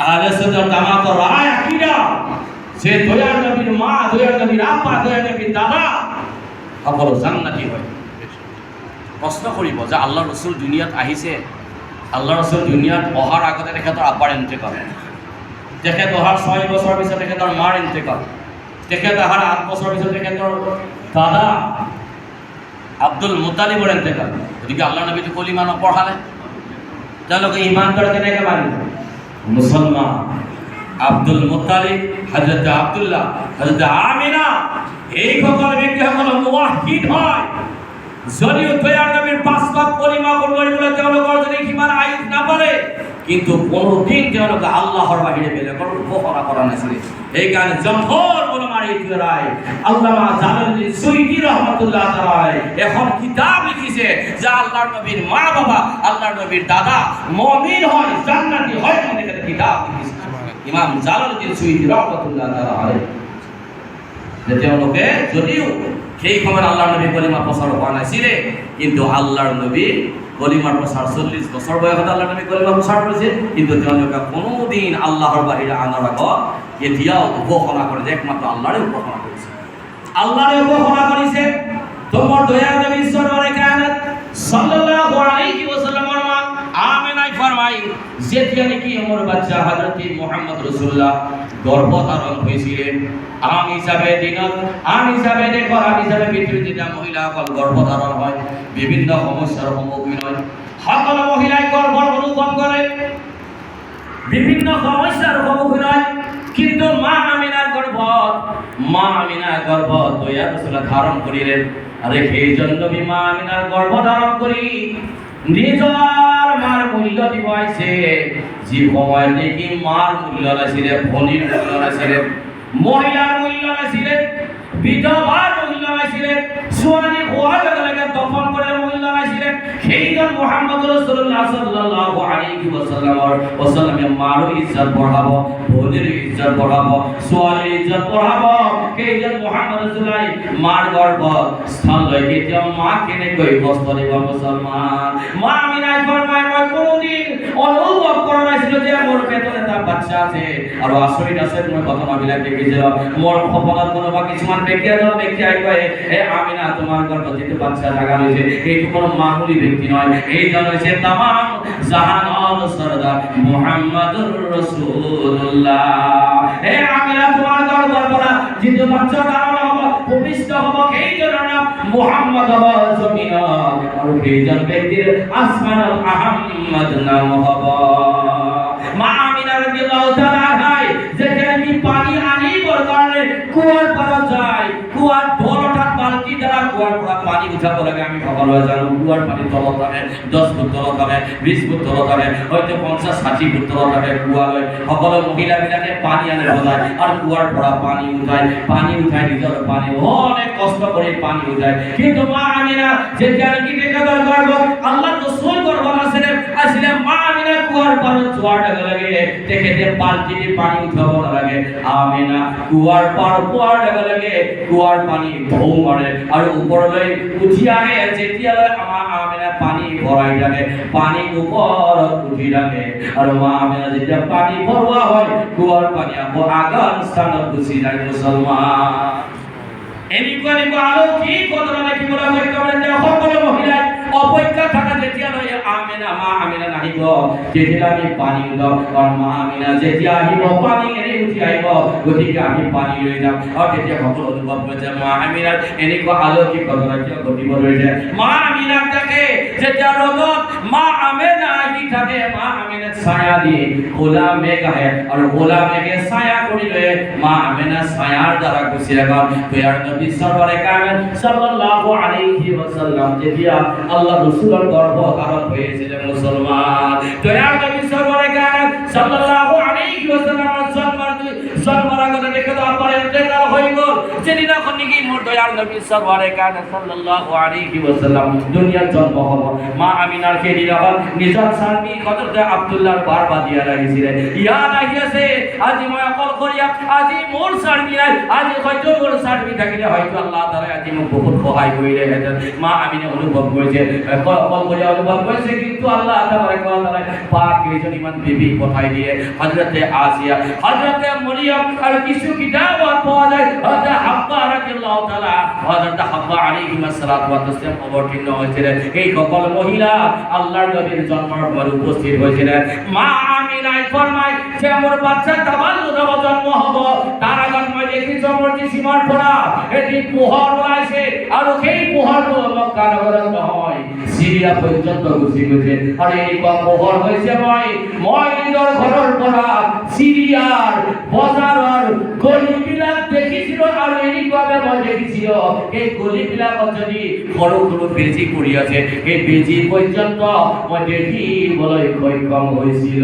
আহলে সুন্নাত জামাতৰ রায় আকীদা যে দয়ার নবীর মা, দয়ার নবীর আপা, দয়ার নবীর দাদা সকলো জান্নাতি হয়। প্ৰশ্ন কৰিব যে আল্লাহ ৰসুল দুনিয়াত আহিছে, আল্লাহ ৰসুল দুনিয়াত অহাৰ আগতে তেখেতৰ আব্বাৰ ইন্তেকাল, তেখেত অহাৰ 6 বছৰ পিছত তেখেতৰ মাৰ ইন্তেকাল, তেখেত অহাৰ 8 বছৰ পিছত তেখেতৰ দাদা আব্দুল মুতালিবৰ ইন্তেকাল। গতিকে আল্লাহ নবীটো কলিমা নপঢ়ালে তেওঁলোকে ইমানদাৰ কেনেকৈ মানিব? মুছলমান আব্দুল মুতালিব, হযরত আব্দুল্লাহ, হযরত আমিনা, এই সকল ব্যক্তিসকল মুৱাহিদ হয়। যদিও দয়াৰ নবীৰ 5 লাখ কলিমা পঢ়িবলৈ তেওঁলোকৰ যদি কিমান আয়ুস নাপালে, কিন্তু কোনোদিন তেওঁলোকে আল্লাহৰ বাহিৰে বেলেগৰ উপাসনা কৰা নাছিল। এইকাৰণে জমহুৰ উলামাৰ এইটো ৰায়, আল্লামা জালালুদ্দিন সুয়ুতী ৰহমাতুল্লাহ তাআলাই এখন কিতাব লিখিছে যে আল্লাহৰ নবীৰ মা বাবা, আল্লাহৰ নবীৰ দাদা মুমিন হয়, জান্নাতি হয়। তেখেতে কিতাব লিখিছে ইমাম জালালুদ্দিন সুয়ুতী রহমাতুল্লাহ তাআলা আলাইহি, যে তেওঁলোকে যদিও সেই সময়ত আল্লাহৰ নবী কলিমা প্ৰচাৰ হোৱা নাছিলে, কিন্তু আল্লাহৰ নবী কলিমাৰ প্ৰচাৰ 40 বছৰ বয়সত আল্লাহৰ নবী কলিমা প্ৰচাৰ কৰিছিল, কিন্তু তেওঁলোকে কোনোদিন আল্লাহৰ বাহিৰে আনৰ আগত এতিয়াও উপাসনা কৰে, একমাত্ৰ আল্লাহৰে উপাসনা কৰিছে, আল্লাহৰে উপাসনা কৰিছে। তোমার দয়ার নবী সরওয়ারে কায়নাত সাল্লাল্লাহু আলাইহি ওয়াসাল্লামের মা আমিনাই ফরমাই, যেতিয়া নাকি আমার বাচ্চা হযরত মুহাম্মদ রাসূলুল্লাহ গর্ভধারণ হয়েছিলেন, আমি হিসাবে দিনত, আমি হিসাবে দেখো, আমি হিসাবে পৃথিবীতে যে মহিলাসকল গর্ভধারণ হয় বিভিন্ন সমস্যার সম্মুখীন হয়। সকল মহিলাই গর্ভ অনুভব করে, বিভিন্ন সমস্যার সম্মুখীন হয়, কিন্তু মা আমিনার গর্ভ দয়ার রাসূল ধারণ করিলেন। আরে সেই জন্য মা আমিনার গর্ভ ধারণ করি নিজর মার মূল্য দিবাইছে, যে সময় নাকি মার মূল্য নাছিলে, ভনির মূল্য নাছিলে, মহিলার মূল্য নাছিলে, বিধবার মূল্য নাছিলে, ছোৱালী হোৱাৰ লগে লগে দফন কৰাৰ মূল্য নাছিলে। সেইজন মুহাম্মদ রাসূলুল্লাহ সাল্লাল্লাহু আলাইহি ওয়াসাল্লামে মাৰো ইজ্জত বঢ়াব, ভনিৰ ইজ্জত বঢ়াব, ছোৱালীৰ ইজ্জত বঢ়াব। সেইজন মুহাম্মদ রাসূলুল্লাহ মাৰ গৰ্ভ স্থান লৈ কেতিয়া মা কেনেকৈ কষ্ট দিব মুছলমান। মা আমিনাই ফৰমায়, মই কোনোদিন অনুভৱ কৰা নাছিলো যে মোৰ পেটত এটা বাচ্চা আছে। আৰু আচৰিত আছে, মই ঘটনাবিলাক দেখিছিলো, মোৰ সপোনত কোনোবা কিছুমান ব্যক্তি আহি কয়, এ আমিনা তোমাৰ গৰ্ভত যিটো বাচ্চা লাগা হৈছে এইটো কোনো মামুলি ব্যক্তি নহয়, এইজন হৈছে তামাম জাহানৰ সৰদাৰ মুহাম্মদুৰ রাসূলুল্লাহ। হে আমিনা, তোমাৰ গৰ্ভৰ পৰা যিটো বাচ্চা ধাৰণ হ'ব, ভূমিষ্ঠ হ'ব, সেইজনৰ নাম মুহাম্মদ হ'ব জমিনত, আৰু সেইজন ব্যক্তিৰ আসমানত আহমদ নাম হ'ব। মা আমিনা রাদিয়াল্লাহু তাআলা আনহা যেখানে কি পানি আনিবৰ কাৰণে কুয়ার পাৰত যায়, কুয়ার ঢোলটাত বালতি দ্বারা কুয়ার পৰা পানী উঠাব লাগে। আমি সকলোৱে জানো কুয়ার পানী তলত থাকে 10 ফুট তলত থাকে, 20 ফুট তলত থাকে, হয়তো 50-60 ফুট তলত থাকে কুয়ালৈ। সকলো মহিলাবিলাকে পানী আনিব যায় আৰু কুয়াৰ পৰা পানী উঠাই নিজৰ পানী অনেক কষ্ট কৰি পানী উঠায়। কিন্তু মা আমিনা যেতিয়া নাকি তেখেতৰ গৰ্ভত আল্লাহ রাসূল গৰ্ভত আছিলে, মা আমিনা কুয়ার পাৰত যোৱাৰ লগে লগে তেখেতে বালতিতে পানী উঠাব নালাগে। আমিনা কুয়ার পাৰ পোৱাৰ লগে লগে কুয়ার পানী ঢৌ মাৰে আৰু ওপৰলৈ উঠি আহে। যেতিয়ালৈ মা আমিনা পানী ভৰাই থাকে, পানী ওপৰত উঠি থাকে, আৰু মা আমিনা যেতিয়া পানী ভৰোৱা হয়, কুয়ার পানী আকৌ আগৰ স্থানত গুচি যায়। মুছলমান এনেকুৱা অলৌকিক ঘটনা দেখিবলৈ সক্ষম হৈছে। সকলো মহিলাই অপেক্ষা থাকা যেতিয়ালৈ মা আমিনা নাহিব তেতিয়া আমি পানী উঠাম, কাৰণ মা আমিনা যেতিয়া আহিব পানী এৰি উঠি আহিব, গতিকে আমি পানী লৈ যাম। আৰু তেতিয়া সকলো অনুভৱ কৰিছে মা আমিনাৰ এনেকুৱা অলৌকিক ঘটনা কিয় ঘটিব ধৰিছে। মা আমিনাক দেখে যেতিয়া ৰ'দত মা আমিনা আহি থাকে, মা আমিনাক ছায়া দিয়ে ক'লা মেঘ আহে, আৰু ক'লা মেঘে ছায়া কৰি লৈ মা আমিনা ছায়াৰ দ্বাৰা গুচি আহে। দয়াৰ নবী সৰওয়ারে কায়নাত সাল্লাল্লাহু আলাইহি ওয়াসাল্লাম যেতিয়া আল্লাহ রাসূলের গর্ভধারণ হয়েছিলেন মুসলমান, দয়ার নবী সরওয়ারে কায়নাত সাল্লাল্লাহু আলাইহি ওয়াসাল্লাম জন্মার কথা দেখে তো আপনার ইন্তেকাল হয়ে গেল। যেদিন এখন নাকি মোর দয়াল নবী সরওয়ারে কায়নাত সাল্লাল্লাহু আলাইহি ওয়াসাল্লাম দুনিয়ার জন্ম হলো মা আমিনার খেদি রাখা নিজর সার্বি হযরত আব্দুল্লাহর বারবা দিয়া লাগিছিলেন ইয়া লাগিয়াছে আজি মই অকল করিয়া আজি মোর সার্বি নাই আজি হয়তো মোর সার্বি থাকিলে হয়তো আল্লাহ তাআলা আজি মোক বহুত সহায় করিলে হেতেন মা আমিনা অনুভব করেছে অকল করিয়া অনুভব করেছে কিন্তু আল্লাহ তাআলা পাক কেজন ইমান বিবি পঠাই দিয়ে হযরতে আসিয়া হযরতে মরিয়ম আর কিছু কিতাব পাওয়া যায় হযরত হাব্বা রাদিয়াল্লাহু তাআলা হযরত হাব্বা আলাইহিস সালাতু ওয়া তাসলিম অবতীর্ণ হয়েছিলেন এই সকল মহিলা আল্লাহর নবীর জন্মের পর উপস্থিত হয়েছিলেন মা আমিনাই ফরমায় যে আমার বাচ্চা তাওয়াল্লুদ জন্ম হবে তার আগে মই দেখি জমরটি সীমার পড়া এটি পোহর হইছে আর সেই পোহর তো মক্কা নগরে নহয় সিরিয়া পর্যন্ত গুছি গেছে আর এই পোহর হইছে মই নিজের ঘরের পড়া সিরিয়ার বাজারের গলিবিলাক দেখিছিল আর এই ভাবে মই দেখিছিল এই গলিবিলাক যদি বড় বড় বেজি পড়ি আছে এই বেজি পর্যন্ত মই দেখি বলে কম হয়েছিল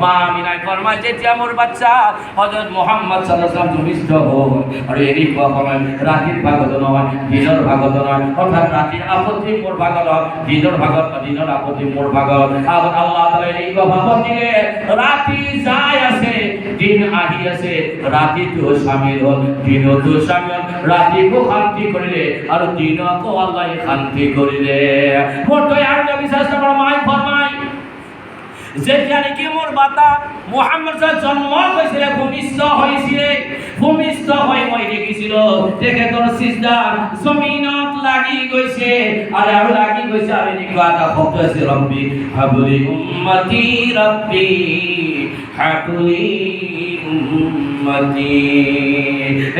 মা আমিনা ফরমায় যে আমার বাচ্চা হযরত মুহাম্মদ সাল্লাল্লাহু আলাইহি ওয়াসাল্লাম ভূমিষ্ঠ হন আর এই ভাবে রাতের ভাগত নয় দিনের ভাগত নয় অর্থাৎ রাতের আপত্তি মোর ভাগত দিনের ভাগত দিনের আপত্তি মোর ভাগত আর আল্লাহ তাআলা এই ভাবে দিলে রাতি যায় আছে দিন আহি আছে রাতি তো শামিল হল দিন তো শামিল রাতি কো শান্তি করিলে আর দিন কো আল্লাহ শান্তি করিলে মোর দয়ার নবী সাল্লাল্লাহু আলাইহি ওয়াসাল্লাম ফরমায় যেটা নাকি মোর বাতা মুহাম্মদ জন্ম হয়েছিল ভূমিষ্ঠ হয়ে মই দেখিছিল তেখেতৰ সিজদা জমিনত লাগি গৈছে আর লাগি গৈছে আর এই কথা শব্দ আছে রব্বি হাবলি উম্মতি রব্বি হাবলি উম্মতি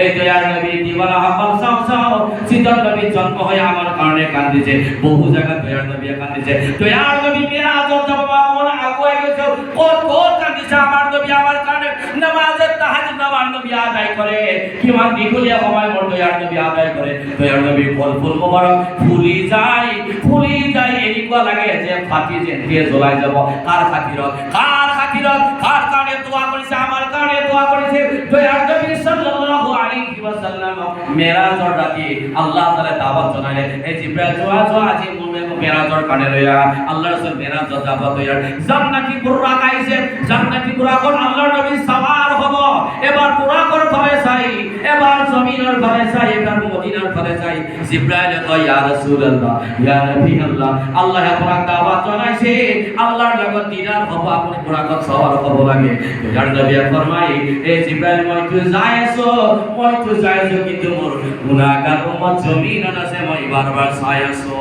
এই দয়ার নবী দিওয়ানা হাফাল সাও সিদ্ধার নবী জন্ম হয়ে আমার কারণে কান্দিছে বহু জায়গা দয়ার নবী কান্দিছে দয়ার নবী মিরাজত বাবা ওনা আগুয়ে গেছে কত কান্দিছে আমার নবী আমার কারণে নামাজে তাহাজ্জুদ আমার নবী আদায় করে কিমান দিগুলিয়া সময় মোর দয়ার নবী আদায় করে দয়ার নবী ফল মোবারক ফুলি যায় এনেকুৱা লাগে যে ফাটি যে দিয়ে জ্বলাই যাব কার খাতিৰত কার কারণে দোয়া করেছে আমার কারণে দোয়া করেছে দয়ার নবী সাল্লাল্লাহু আলাইহি ওয়াসাল্লাম মেরাজের রাতে আল্লাহ তাআলা দাওয়াত জানাইলেন এই জিবরাইল জোয়া আজি মেরাজের কানে লয়া আল্লাহ রাসূল মেরাজের দাওয়াত হইয়া জান্নাতি বুররা গাইছে জান্নাতি বুররা কোন আল্লাহর নবী সওয়ার হবো এবার বুররা কোন ঘরে যাই এবার জমিনের ঘরে যাই এবার মদিনার ঘরে যাই জিবরাইল কয় ইয়া রাসূলুল্লাহ ইয়া নবী আল্লাহ আপনাকে দাওয়াত জানাইছে আল্লাহর লগত দিদার হবো আপনি বুররা কোন সওয়ার হবো লাগে যার নবী ফরমায় এই জিবরাইল মই তো যাইছো কিন্তু মোর গুনাহগার উম্মত জমিনত আছে মই বারবার চাইছো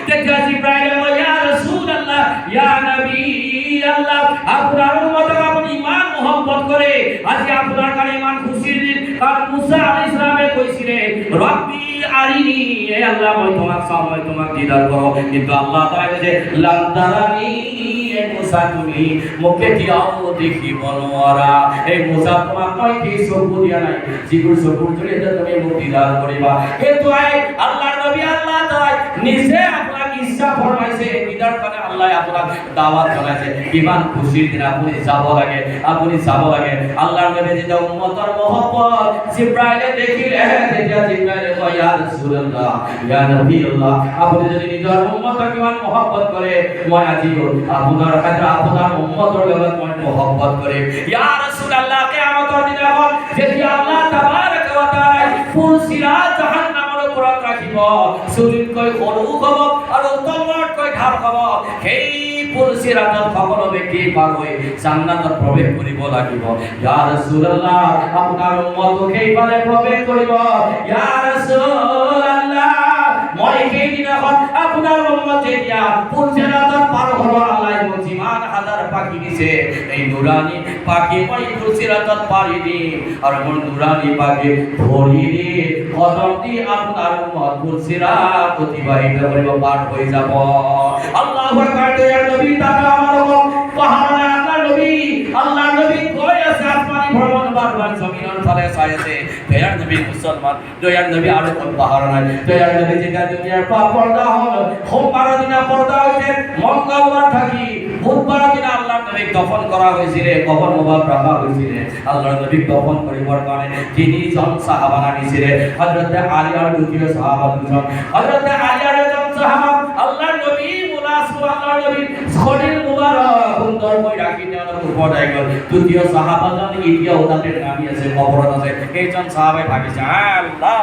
তেতিয়া জিবরাইল কয় ইয়া রাসূলুল্লাহ ইয়া নবী আল্লাহ আপনার উম্মত আপনি ইমান মোহাম্মত করে আজি আপনার কানে ইমান খুশির দিন কারণ মুসা আলাইহিস সালামে কইছিলে রব্বি আরিনি এ আল্লাহ মই তোমাক দিদার করো কিন্তু আল্লাহ তাআলা বলে লাম তারানি এ মুসা তুমি মুখে দিয়াও দেখি বলওয়ারা এই মুসা তোমাক কই কি সবু দিয়া নাই জিগুর সবুর ধরে তুমি মুখ দিদার করিবা হে তো আল্লাহর নবী আল্লাহ তাআলা নিজে আপনাকে ইচ্ছা ফরমাইছে দিদার করে আল্লাহ আপনাকে দাওয়াত জানাইছে ইমান খুশির দিন আপনি যাব লাগে আল্লাহর নবী যেটা উম্মতের মহব্বত জিবরাইলে দেখিলে যেটা জিবরাইলে কয় ইয়া রাসূলুল্লাহ ইয়া নবী আল্লাহ আপনি যদি নিজের উম্মতকে ইমান মহব্বত করে মই আজিও আপনার কাছে আপনার উম্মতের লগত মই মহব্বত করে ইয়া রাসূলুল্লাহ কিয়ামতের দিন এখন যেটি আল্লাহ তাবারক ওয়া তাআলা ফুলসিরাত জাহান্নামের উপর রাখিব সুলিন কয় সৰু হ'ব আৰু তলত কয় ঢাল হ'ব সেই ফুলসিরাতত সকল ব্যক্তি পার হৈ জান্নাতত প্ৰৱেশ কৰিব লাগিব ইয়া রাসূলুল্লাহ আপোনাৰ উম্মত সেইফালে প্ৰৱেশ কৰিব ইয়া রাসূলুল্লাহ মই সেই দিনাখন আপোনাৰ উম্মত যেতিয়া ফুলসিরাতত পাৰ হ'ব আল্লাহ যিমান হাজাৰ পাখি দিছে এই নুরানি পাখি মই ফুলসিরাতত পাৰি দিম আৰু মোৰ নুরানি পাখি ধৰি দি কদম দি আপোনাৰ উম্মত ফুলসিরাত অতিবাহিত কৰিব পাৰ হৈ যাব আল্লাহু আকবার দয়ার নবী তাআলা আমার পাহাড়ে আল্লাহর নবী কই আছে আসমানি ভ্রমণ বারবার জমিনের ফলে চাইছে দয়ার নবী মুসলমান দয়ার নবী আর কোন পাহাড় নাই দয়ার নবী যেটা দুনিয়ার পর্দা হলো সোমবার দিনা পর্দা হইছে মঙ্গলবার থাকি বুধবার দিন আল্লাহর নবী দফন করা হয়েছিল, কবর মোবারক রাখা হয়েছিল। আল্লাহর নবী দফন করিবার কারণে তিনি জন সাহাবা আনিছিলেন। হযরত আলী আর দ্বিতীয় সাহাবা দুজন, হযরত আলী আর জন সাহাবা আল্লাহর নবী আল্লাহর নবী শরীর মুবারক সুন্দর করে রাখি দেওয়ার উপর যায় গেল। দ্বিতীয় সাহাবা জন ইতিয়া ওদের নামই আছে, কবরত আছে। এইজন সাহাবাই ভাবিছে আল্লাহ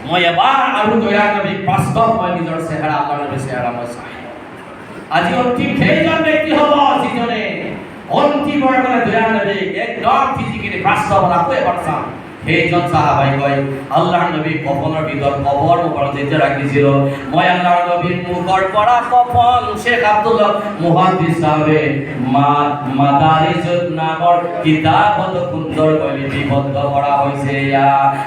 মই এবাৰ আৰু দয়া নবী বাস্তৱ মই নিজৰ চেহেৰা আল্লাহৰ নবী চেহেৰা মই চাই আজি অন্তিম সেইজন ব্যক্তি হ'ব যিজনে অন্তিম বৰ্গলে দয়া নবী একদম ফিজিকেলি বাস্তৱ ৰাখো এবাৰ চাম। সেইজন সাহাবাই কয় আল্লাহৰ নবী কফনৰ ভিতৰত কবৰ ওপৰত যেতিয়া ৰাখিছিল, মই আল্লাহৰ নবীৰ মুখৰ পৰা কফন শেখ আব্দুল্লাহ মুহাদ্দিস সাহেবে মাদারিজুন নামৰ কিতাপত সুন্দৰকৈ লিপিবদ্ধ কৰা হৈছে।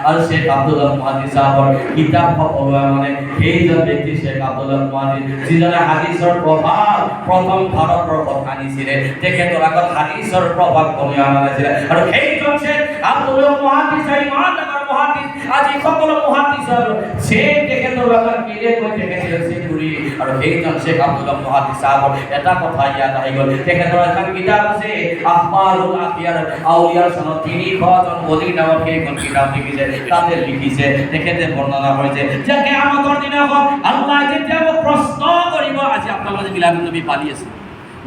আৰু শেখ আব্দুল্লাহ মুহাদ্দিস সাহেবৰ কিতাপ পঢ়োৱা মানে সেইজন ব্যক্তি শেখ আব্দুল্লাহ মুহাদ্দিস যিজনে হাদিছৰ প্ৰভাৱ প্ৰথম ভাৰতৰ কথা আনিছিলে। তেখেতৰ আগত হাদিছৰ প্ৰভাৱ কমি অহা নাছিলে। আৰু সেইজন শেখ আব্দুল্লাহ মুহাদ্দিস ইমানদার মুহাদ্দিস আজি সকল মুহাদ্দিসৰ সে তেখেতৰ লগত মিলে কৈ তেখেতৰ সে পুৰি। আৰু সেইজন শেখ আব্দুল্লাহ মুহাদ্দিস সাহেবৰ এটা কথা ইয়াত আহি গ'ল। তেখেতৰ এখন কিতাপ আছে আখবাৰুল আখিয়াৰ আউলিয়াৰ সনত ৩০০ জন বলি নামৰ সেইখন কিতাপ লিখিছে। তাতে লিখিছে তেখেতে বৰ্ণনা কৰিছে যে কিয়ামতৰ দিনাখন আল্লাহ যেতিয়া প্ৰশ্ন কৰিব, আজি আপোনালোকে মিলাদুন নবী পালি আছে,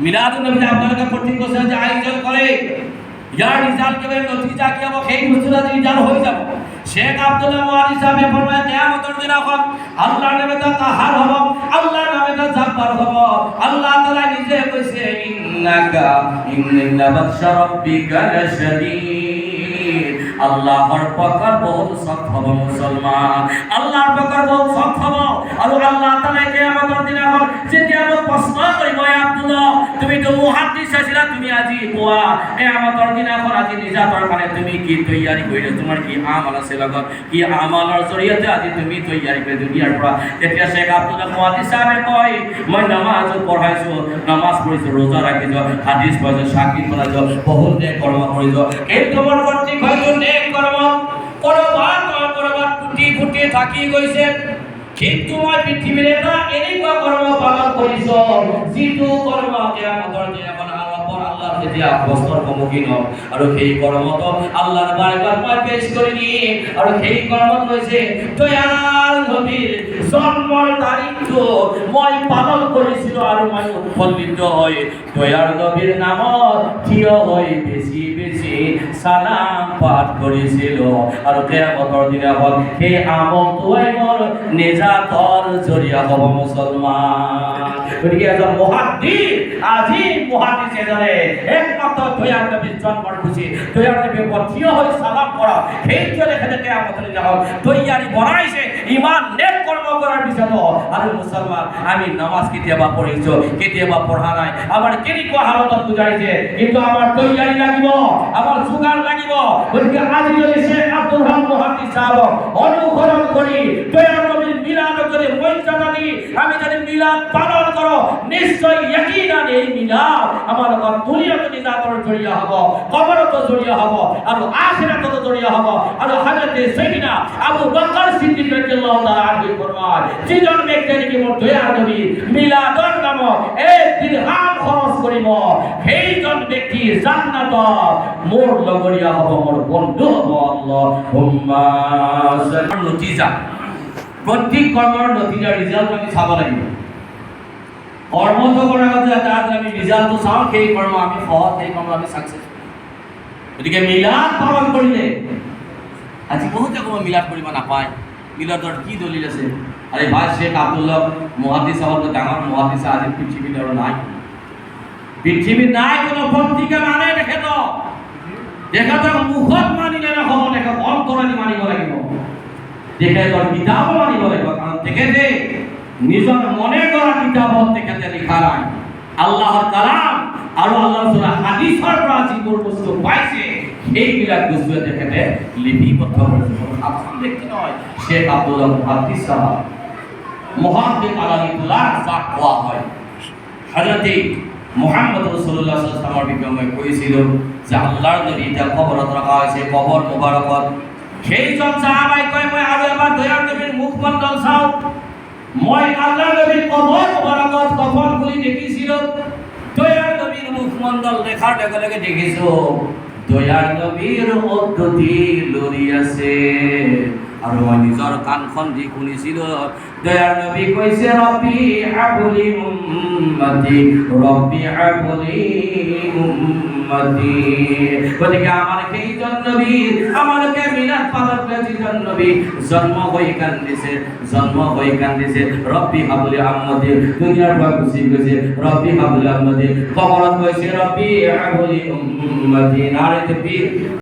মিলাদুন নবী আপোনালোকে প্ৰতি বছৰ যে আয়োজন কৰে, ইয়াৰ ৰিজাল্ট কেৱল নতিজা কি হ'ব, সেই বস্তুটা ৰিজাল্ট হৈ যাব। শেখ আব্দুল্লাহ মুহাদ্দিস সাহেবে ফরমায় কিয়ামতের দিনাখন আল্লাহর নামে তা কাহার হ'ব, আল্লাহর নামে তা জাব্বার হ'ব। আল্লাহ তাআলা নিজে কইছে ইন্না বাতশা রাব্বিকা লাশাদীদ, আল্লাহর পকর বহুত সখ্ত হ'ব মুসলমান, আল্লাহর পকর বহুত সখ্ত হ'ব। আৰু আল্লাহ তাআলা কিয়ামতের দিনাখন যেতিয়া প্রশ্ন কৰিব, আব্দুল্লাহ তুমি তো মুহাদ্দিস আছিলা, তুমি আজি কোৱা কিয়ামতৰ দিনাখন আজি নিজাতৰ কাৰণে তুমি কি তৈয়াৰী কৰিলা, তোমাৰ কি আমাল আছে লগত, কি আমালৰ জৰিয়তে আজি তুমি তৈয়াৰী কৰি দুনিয়াৰ পৰা। তেতিয়া শেখ আব্দুল্লাহ মুহাদ্দিস সাহেবে কয় মই নামাজ পঢ়াইছো, নামাজ পঢ়িছো, ৰোজা ৰাখিছো, হাদিস পঢ়িছো, সাক্ষী পঢ়াইছো, বহুত নেক কৰ্ম কৰিছো, কিন্তু মোৰ কৰ্তৃক হয়তো নেক কৰ্ম কৰবাত ফুটি থাকি গৈছে। কিন্তু মই পৃথিৱীৰ এটা এনেকুৱা কৰ্ম পালন কৰিছো যিটো কৰ্ম কিয়ামতৰ দিনাখন আল্লাহৰ যেতিয়া অৱস্থাৰ সন্মুখীন হ'ম, আৰু সেই কৰ্মটো আল্লাহৰ বাৰগাত মই পেশ কৰি দিম। আৰু সেই কৰ্মত হৈছে দয়াল নবীৰ জন্মৰ তাৰিখটো মই পালন কৰিছিলো, আৰু মই উৎফুল্লিত হৈ দয়াল নবীৰ নামত থিয় হৈ বেছি বেছি সালাম পাঠ কৰিছিলো। আৰু কিয়ামতৰ দিনাখন সেই আমলটোৱে মোৰ নিজাতৰ জৰিয়া হ'ব মুছলমান। গতিকে এজন মুহাদ্দিস, আজি মুহাদ্দিস এজনে একমাত্ৰ দয়াল নবীৰ জন্মৰ খুচি দয়াল নবীৰ ওপৰত থিয় হৈ সালাম কৰা, সেইটোৱে তেখেতে কিয়ামতৰ দিনাখন তৈয়াৰী বনাইছে ইমান নেক কৰ্ম কৰাৰ পিছত। আৰু মুছলমান আমি নামাজ কেতিয়াবা পঢ়িছো, কেতিয়াবা পঢ়া নাই, আমাৰ কেনেকুৱা হালতত বুজাইছে, কিন্তু আমাৰ তৈয়াৰী লাগিব, আমাৰ যোগাৰ লাগিব। গতিকে আজি যদি শেখ আব্দুল হক মুহাদ্দিস সাহেব অনুসৰণ কৰি দয়াল নবীৰ মিলাদ যদি মৰ্যাদা দি আমি যদি মিলাদ পালন করো, নিশ্চয় ইয়াকিনান এই মিলাদ আমার লগত দুনিয়াতে নিজাতৰ জৰিয়া হ'ব, কবৰতো জৰিয়া হ'ব, আৰু আখিৰাততো জৰিয়া হ'ব। আৰু হযরত সাইয়্যিদনা আবু বকর সিদ্দিক রাদিয়াল্লাহু তাআলা আনহু ফরমায় যিজন ব্যক্তি নেকি মোৰ দয়াল নবী মিলাদৰ নামত এক দিরহাম খৰচ কৰিব, সেইজন ব্যক্তি জান্নাতত মোৰ লগৰীয়া হ'ব, মোৰ বন্ধু হ'ব। আল্লাহুম্মা নতিজা, প্রত্যেক কর্মের নতিজা রিজাল্ট আমি চাব লাগিব। কর্মটো কৰাৰ আগতে তাত আমি ৰিজাল্টটো চাওঁ, সেই কৰ্ম আমি সহজ, সেই কৰ্ম আমি সাকসেস। গতিকে মিলাদ পালন কৰিলে আজি বহুতে কম মিলাদ কৰিব নাপায়। মিলাদৰ কি দলিল আছে? আরে ভাই শেখ আব্দুল্লাহ মুহাদ্দিস সাহেব ডাঙৰ মুহাদ্দিস আজি পৃথিৱীত আৰু নাই, পৃথিৱীত নাই। কোনো পত্ৰিকা মানে তেখেতৰ মুখত মানিলে নহ'ব, তেখেত অন্তৰেদি মানিব লাগিব, তেখেতৰ কিতাপ মানিব লাগিব। কাৰণ তেখেতে নিজৰ মনে কৰা কিতাপত তেখেতে লিখা নাই, আল্লাহৰ কালাম আৰু আল্লাহৰ সুৰা হাদিছৰ পৰা যিবোৰ বস্তু পাইছে সেইবিলাক বস্তুৱে তেখেতে লিপিবদ্ধ কৰিছে। সাধাৰণ ব্যক্তি নহয় শেখ আব্দুল্লাহ মুহাদ্দিস সাহেব, মুহাদ্দিস আলাইহিল্লাহ যাক কোৱা হয়। হযরত মুহাম্মদ রাসূলুল্লাহ সাল্লাল্লাহু আলাইহি ওয়াসাল্লামৰ বিষয়ে মই কৈছিলোঁ যে আল্লাহৰ নবী এতিয়া কবৰত ৰখা হৈছে, কবৰ মুবাৰকত সেইজন সাহাবাই কয় মই আৰু এবাৰ দয়াল নবীৰ মুখমণ্ডল চাওঁ। মই আল্লাহ নবীর কবর বরকত কফন গুলি দেখিছিল দয়ার নবীর মুখমণ্ডল দেখার লগে দেখিছো দয়ার নবীর পদ্ধতি লরি আছে আর মই নিজর কানখন দি শুনিছিল দয়ার নবী কইছে রব্বি হাবলি উম্মতি রব্বি হাবলি উম্মতি গতিকে আমার কেইজন নবী আমাকে মিলাদ পালন করেছেন নবী জন্ম হই কান্দিছে রব্বি হাবলি উম্মতি দুনিয়ার পর খুশি গেছে রব্বি হাবলি উম্মতি কবরত কইছে রব্বি হাবলি উম্মতি নারে তাকবীর